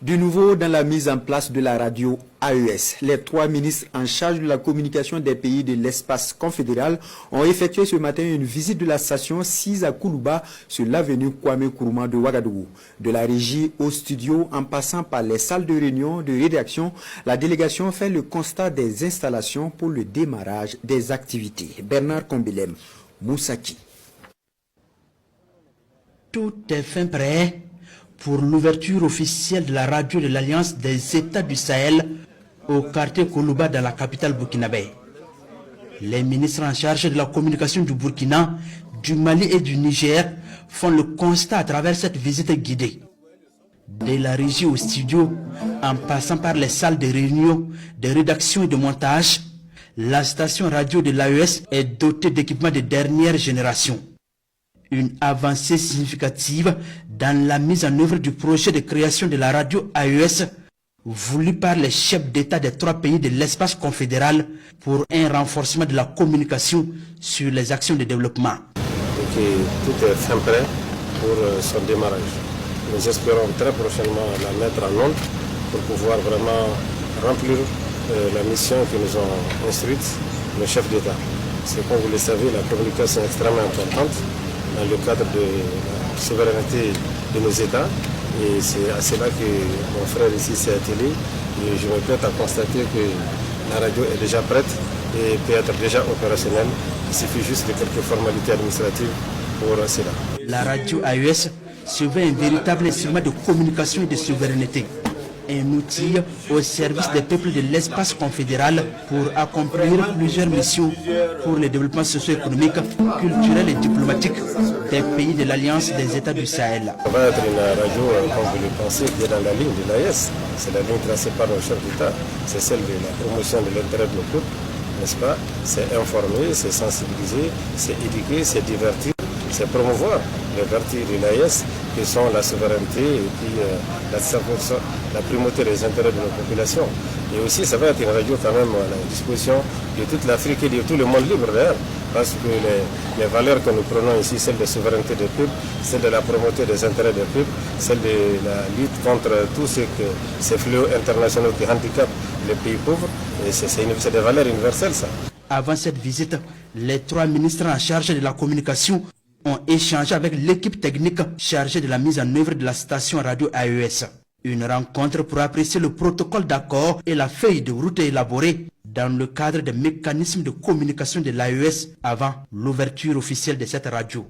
Du nouveau dans la mise en place de la radio AES, les 3 ministres en charge de la communication des pays de l'espace confédéral ont effectué ce matin une visite de la station 6 à Koulouba sur l'avenue Kwame Nkrumah de Ouagadougou. De la régie au studio en passant par les salles de réunion de rédaction, la délégation fait le constat des installations pour le démarrage des activités. Bernard Kombilem, Moussaki. Tout est fin prêt pour l'ouverture officielle de la radio de l'Alliance des États du Sahel au quartier Koulouba dans la capitale burkinabé. Les ministres en charge de la communication du Burkina, du Mali et du Niger font le constat à travers cette visite guidée. De la régie au studio, en passant par les salles de réunion, de rédaction et de montage, la station radio de l'AES est dotée d'équipements de dernière génération. Une avancée significative dans la mise en œuvre du projet de création de la radio AES voulu par les chefs d'État des 3 pays de l'espace confédéral pour un renforcement de la communication sur les actions de développement. Tout est fin prêt pour son démarrage. Nous espérons très prochainement la mettre en œuvre pour pouvoir vraiment remplir la mission que nous ont instruite nos chefs d'État. C'est comme vous le savez, la communication est extrêmement importante dans le cadre de la souveraineté de nos États. Et c'est à cela que mon frère ici s'est attelé. Et je me prête à constater que la radio est déjà prête et peut être déjà opérationnelle. Il suffit juste de quelques formalités administratives pour cela. La radio AES se veut un véritable instrument de communication et de souveraineté. Un outil au service des peuples de l'espace confédéral pour accomplir plusieurs missions pour le développement socio-économique, culturel et diplomatique des pays de l'Alliance des États du Sahel. Ça va être une radio, comme vous le pensez, qui est dans la ligne de l'AES. C'est la ligne tracée par nos chefs d'État. C'est celle de la promotion de l'intérêt de nos peuples, n'est-ce pas? C'est informer, c'est sensibiliser, c'est éduquer, c'est divertir, c'est promouvoir les vertus de l'AES qui sont la souveraineté et puis la primauté des intérêts de nos populations. Et aussi, ça va être une radio quand même à la disposition de toute l'Afrique et de tout le monde libre d'ailleurs, parce que les valeurs que nous prenons ici, celles de souveraineté des peuples, celles de la primauté des intérêts des peuples, celles de la lutte contre tous ces fléaux internationaux qui handicapent les pays pauvres, et c'est des valeurs universelles ça. Avant cette visite, les 3 ministres en charge de la communication ont échangé avec l'équipe technique chargée de la mise en œuvre de la station radio AES. Une rencontre pour apprécier le protocole d'accord et la feuille de route élaborée dans le cadre des mécanismes de communication de l'AES avant l'ouverture officielle de cette radio.